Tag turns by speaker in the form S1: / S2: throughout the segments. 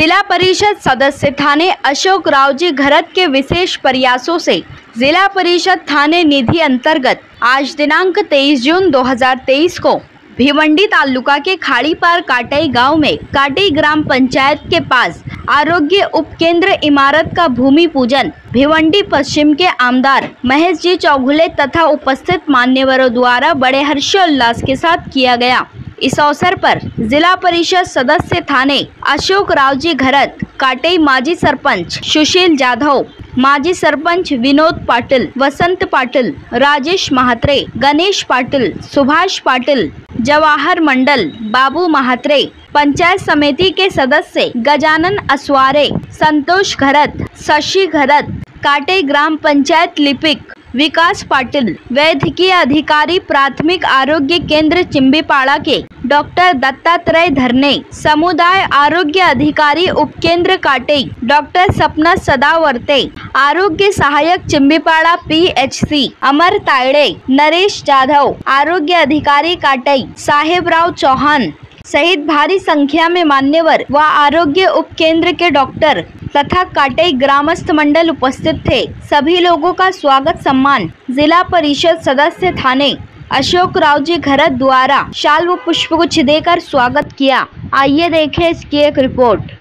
S1: जिला परिषद सदस्य थाने अशोक रावजी घरत के विशेष प्रयासों से जिला परिषद थाने निधि अंतर्गत आज दिनांक 23 जून 2023 को भिवंडी तालुका के खाड़ीपार काटई गांव में काटई ग्राम पंचायत के पास आरोग्य उपकेंद्र इमारत का भूमि पूजन भिवंडी पश्चिम के आमदार महेश जी चौगुले तथा उपस्थित मान्यवरों द्वारा बड़े हर्षोल्लास के साथ किया गया। इस अवसर पर जिला परिषद सदस्य थाने अशोक रावजी घरत, काटई माजी सरपंच सुशील जाधव, माजी सरपंच विनोद पाटिल, वसंत पाटिल, राजेश महात्रे, गणेश पाटिल, सुभाष पाटिल, जवाहर मंडल, बाबू महात्रे, पंचायत समिति के सदस्य गजानन असवारे, संतोष घरत, शशि घरत, काटई ग्राम पंचायत लिपिक विकास पाटिल, वैद्यकीय अधिकारी प्राथमिक आरोग्य केंद्र चिंबीपाड़ा के डॉक्टर दत्तात्रेय धरने, समुदाय आरोग्य अधिकारी उपकेंद्र काटई डॉक्टर सपना सदावर्ते, आरोग्य सहायक चिंबीपाड़ा PHC अमर तायड़े, नरेश जाधव, आरोग्य अधिकारी काटई साहेबराव चौहान सहित भारी संख्या में मान्यवर व आरोग्य उपकेंद्र के डॉक्टर तथा काटई ग्रामस्थ मंडल उपस्थित थे। सभी लोगों का स्वागत सम्मान जिला परिषद सदस्य थाने अशोक रावजी घरत द्वारा शाल व पुष्पगुच्छ देकर स्वागत किया। आइए देखें इसकी एक रिपोर्ट।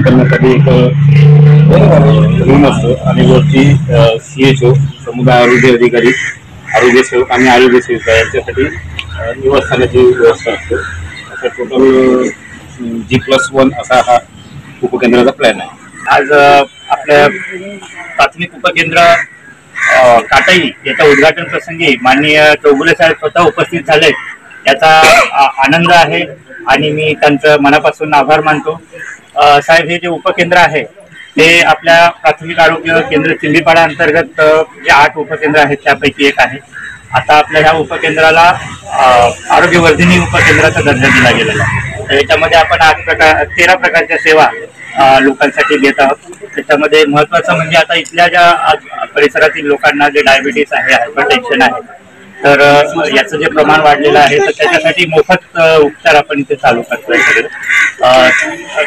S2: करण्यासाठी एक रूम असतो आणि वरती CHO समुदाय आरोग्य अधिकारी, आरोग्य सेवक आणि आरोग्य सेविका यांच्यासाठी निवासस्थानाची व्यवस्था असते। असा टोटल G+1 असा हा उपकेंद्राचा प्लॅन आहे। आज आपल्या प्राथमिक उपकेंद्र काटई याच्या उद्घाटन प्रसंगी माननीय चौगुले साहेब स्वतः उपस्थित झाले, याचा आनंद आहे आणि मी त्यांचं मनापासून आभार मानतो। साहेब, हे जे उपकेंद्र आहे ते आपल्या प्राथमिक आरोग्य केंद्र चिंबीपाड़ा अंतर्गत जे 8 उपकेंद्र आहेत त्यापैकी एक आहे। आता आपल्या ह्या उपकेंद्राला आरोग्यवर्धिनी उपकेंद्राचा दर्जा दिला गेलेला आहे। याच्यामध्ये आपण 13 प्रकारच्या सेवा लोकांसाठी देत आहोत। त्याच्यामध्ये महत्त्वाचं म्हणजे आता इथल्या ज्या परिसरातील लोकांना जे डायबिटीस आहे, हायपरटेन्शन आहे, तर याचं जे प्रमाण वाढलेलं आहे तर त्याच्यासाठी मोफत उपचार आपण इथे चालू करतोय।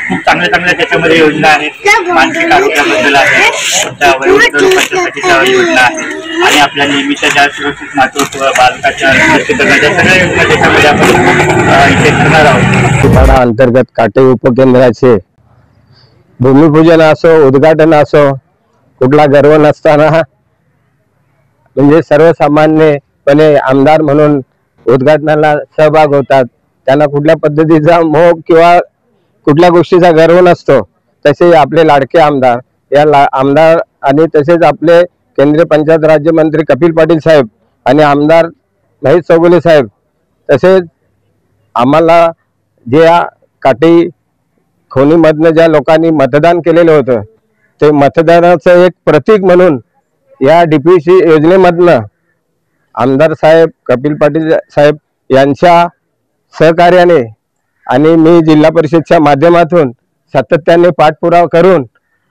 S2: खूप चांगल्या त्याच्यामध्ये योजना आहेत। मानसिक आरोग्याबद्दल आहे, त्या वयोवृद्ध लोकांच्यासाठी योजना आहे आणि आपल्या नेहमीच्या ज्या सुरक्षित मातृत्व, बालकाच्या लसीकरणाच्या सगळ्या योजना त्याच्यामध्ये आपण इथे करणार आहोत।
S3: अंतर्गत काटई उपकेंद्राचे भूमिपूजन असो, उद्घाटन असो, कुठला गर्व नसताना म्हणजे सर्वसामान्यपणे आमदार म्हणून उद्घाटनाला सहभाग होतात, त्यांना कुठल्या पद्धतीचा मोह किंवा कुठल्या गोष्टीचा गर्व नसतो। तसे आपले लाडके आमदार आमदार आणि तसेच आपले केंद्रीय पंचायत राज्यमंत्री कपिल पाटील साहेब आणि आमदार महेश चौगुले साहेब, तसेच आम्हाला जे काटई खोनीमधनं ज्या लोकांनी मतदान केलेलं होतं ते मतदानाचं एक प्रतीक म्हणून या DPC योजनेमधनं आमदार साहेब कपिल पाटील साहेब यांच्या सहकार्याने आणि मी जिल्हा परिषदच्या माध्यमातून सातत्याने पाठपुरावा करून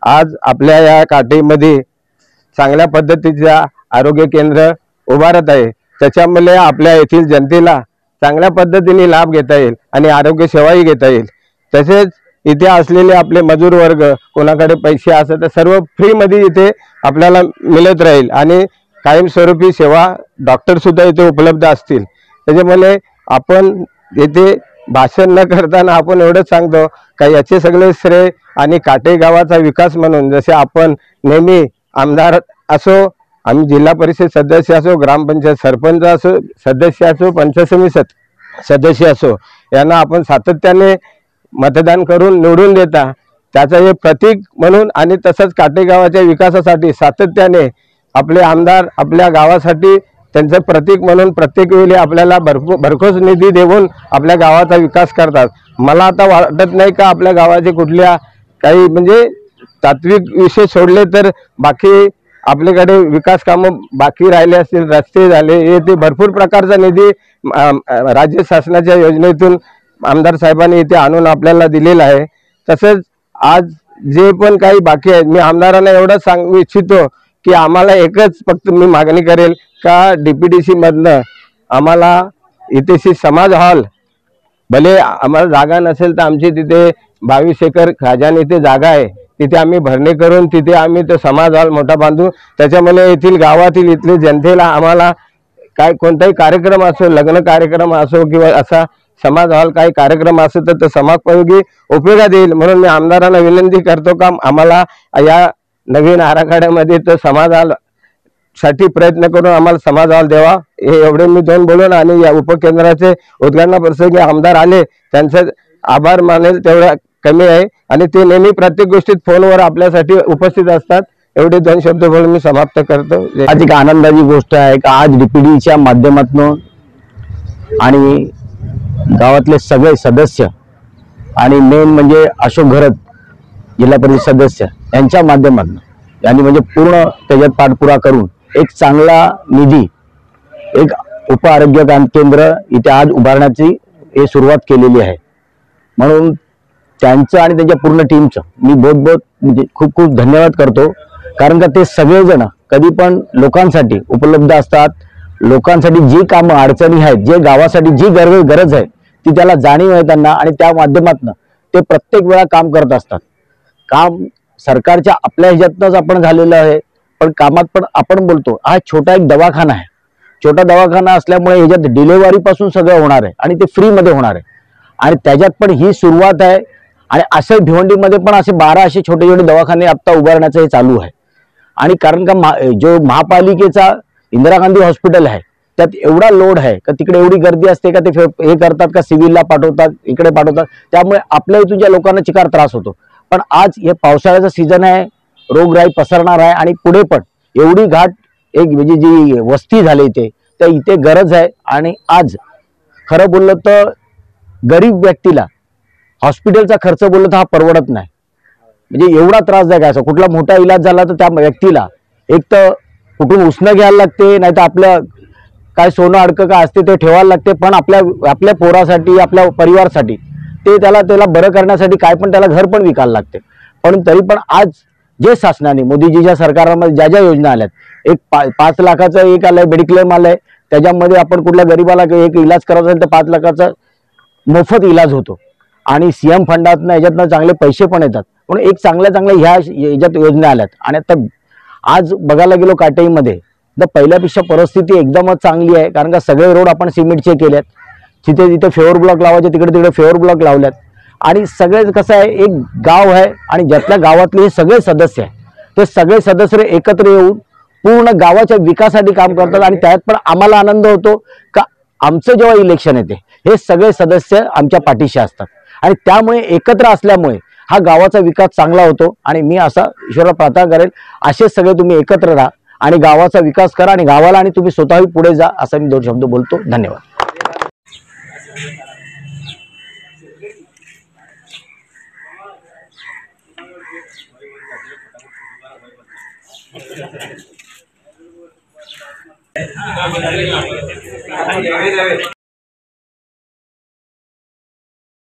S3: आज आपल्या या काटेमध्ये चांगल्या पद्धतीचा आरोग्य केंद्र उभारत आहे। त्याच्यामुळे आपल्या येथील जनतेला चांगल्या पद्धतीने लाभ घेता येईल आणि आरोग्य सेवाही घेता येईल। तसेच इथे असलेले आपले मजूर वर्ग, कोणाकडे पैसे असेल तर सर्व फ्री मध्ये इथे आपल्याला मिळत राहील आणि कायमस्वरूपी सेवा डॉक्टर सुद्धा इथे उपलब्ध असतील। त्याच्यामुळे आपण येथे भाषण न करताना आपण एवढंच सांगतो का याचे सगळे श्रेय आणि काटे गावाचा विकास म्हणून, जसे आपण नेहमी आमदार असो, आम्ही जिल्हा परिषद सदस्य असो, ग्रामपंचायत सरपंच असो, सदस्य असो, पंचायत समिती सदस्य असो, यांना आपण सातत्याने मतदान करून निवडून देता, त्याचा हे प्रतीक म्हणून आणि तसंच काटे गावाच्या विकासासाठी सातत्याने आपले आमदार आपल्या गावासाठी त्यांचं प्रतीक म्हणून प्रत्येक वेळी आपल्याला भरघोस निधी देऊन आपल्या गावाचा विकास करतात। मला आता वाटत नाही का आपल्या गावाचे कुठल्या काही म्हणजे तात्विक विषय सोडले तर बाकी आपल्याकडे विकास कामं बाकी राहिले असतील, रस्ते झाले, हे ते भरपूर प्रकारचा निधी राज्य शासनाच्या योजनेतून आमदार साहेबांनी इथे आणून आपल्याला दिलेला आहे। तसंच आज जे पण काही बाकी आहे, मी आमदारांना एवढंच सांगू इच्छितो की आम्हाला एकच फक्त मी मागणी करेल का DPDC मधनं आम्हाला इथेशी समाज हॉल, भले आम्हाला जागा नसेल तर आमची तिथे 22 एकर खजाने इथे जागा आहे, तिथे आम्ही भरणे करून तिथे आम्ही तो समाज हॉल मोठा बांधू। त्याच्यामुळे येथील गावातील इथले जनतेला आम्हाला काय कोणताही कार्यक्रम असो, लग्न कार्यक्रम असो किंवा असा समाज हॉल काही कार्यक्रम असेल तर तो समाजोपयोगी उपयोगात येईल। म्हणून मी आमदारांना विनंती करतो का आम्हाला या नवीन आराखड्यामध्ये तो समाज हॉल साठी प्रयत्न करून आम्हाला समाज हॉल द्यावा। हे एवढे मी दोन बोलून आणि या उपकेंद्राचे उद्घाटनाप्रसंगी आमदार आले त्यांचं आभार मानेल तेवढं कमी आहे आणि ते नेहमी प्रत्येक गोष्टीत फोनवर आपल्यासाठी उपस्थित असतात। एवढे दोन शब्द बोलून मी समाप्त करतो।
S4: आज एक आनंदाची गोष्ट आहे की आज DPDच्या माध्यमातून आणि गावातले सगळे सदस्य आणि मेन म्हणजे अशोक घरत जिल्हा परिषद सदस्य यांच्या माध्यमातून यांनी म्हणजे पूर्ण त्याच्यात पाठपुरा करून एक चांगला निधी, एक उप आरोग्य केंद्र इथे आज उभारण्याची हे सुरुवात केलेली आहे। म्हणून त्यांचं आणि त्यांच्या पूर्ण टीमचं मी बहुत म्हणजे खूप खूप धन्यवाद करतो, कारण का ते सगळेजण कधी पण लोकांसाठी उपलब्ध असतात। लोकांसाठी जी कामं अडचणी आहेत, जे गावासाठी जी गरज आहे ती त्याला जाणीव आहे त्यांना आणि त्या माध्यमातून ते प्रत्येक वेळा काम करत असतात। काम सरकारच्या आपल्या ह्याच्यातच आपण झालेलं आहे, पण कामात पण आपण बोलतो हा छोटा एक दवाखाना आहे। छोटा दवाखाना असल्यामुळे ह्याच्यात डिलिव्हरी पासून सगळं होणार आहे आणि ते फ्री मध्ये होणार आहे आणि त्याच्यात पण ही सुरुवात आहे। आणि असे भिवंडीमध्ये पण असे 12 असे छोटे छोटे दवाखाने आता उभारण्याचं हे चालू आहे। आणि कारण का जो महापालिकेचा इंदिरा गांधी हॉस्पिटल आहे त्यात एवढा लोड आहे का तिकडे एवढी गर्दी असते का ते हे करतात का सिव्हिलला पाठवतात, इकडे पाठवतात, त्यामुळे आपल्या इथूनच्या लोकांना चिकार त्रास होतो। पण आज हे पावसाळ्याचा सीझन आहे, रोगराई पसरणार आहे आणि पुढे पण एवढी घाट एक म्हणजे जी वस्ती झाली त्या इथे गरज आहे। आणि आज खरं बोललं तर गरीब व्यक्तीला हॉस्पिटलचा खर्च बोललं तर हा परवडत नाही। म्हणजे एवढा त्रासदायक आहे, कुठला मोठा इलाज झाला तर त्या व्यक्तीला एक तर कुठून उसणं घ्यायला लागते, नाही तर आपलं काय सोनं अडकं काय असते ते ठेवायला लागते, पण आपल्या पोरासाठी आपल्या परिवारासाठी ते त्याला बरं करण्यासाठी काय पण त्याला घर पण विकायला लागते। पण तरी पण आज जे शासनाने मोदीजीच्या सरकारमध्ये ज्या ज्या योजना आल्यात, एक 5 लाखाचं एक आलंय मेडिक्लेम आलंय, त्याच्यामध्ये आपण कुठल्या गरीबाला एक इलाज करायचा असेल तर 5 लाखाचा मोफत इलाज होतो आणि CM फंडातनं याच्यातनं चांगले पैसे पण येतात। म्हणून एक चांगल्या ह्या याच्यात योजना आल्यात आणि आता आज बघायला गेलो काटेईमध्ये तर पहिल्यापेक्षा परिस्थिती एकदमच चांगली आहे, कारण का सगळे रोड आपण सिमेंटचे केलेत, जिथे फेवर ब्लॉक लावायचे तिकडे फेवर ब्लॉक लावल्यात आणि सगळे कसं आहे एक गाव आहे आणि ज्यातल्या गावातले सगळे सदस्य आहे ते सगळे सदस्य एकत्र येऊन पूर्ण गावाच्या विकासासाठी काम करतात आणि त्यात पण आम्हाला आनंद होतो का आमचं जेव्हा इलेक्शन येते हे सगळे सदस्य आमच्या पाठीशी असतात आणि त्यामुळे एकत्र असल्यामुळे हा गावाचा विकास चांगला होतो। आणि मी असा ईश्वराला प्रार्थना करेल असेच सगळे तुम्ही एकत्र राहा आणि गावाचा विकास करा आणि गावाला आणि तुम्ही स्वतःही पुढे जा, असं मी 2 शब्द बोलतो। धन्यवाद।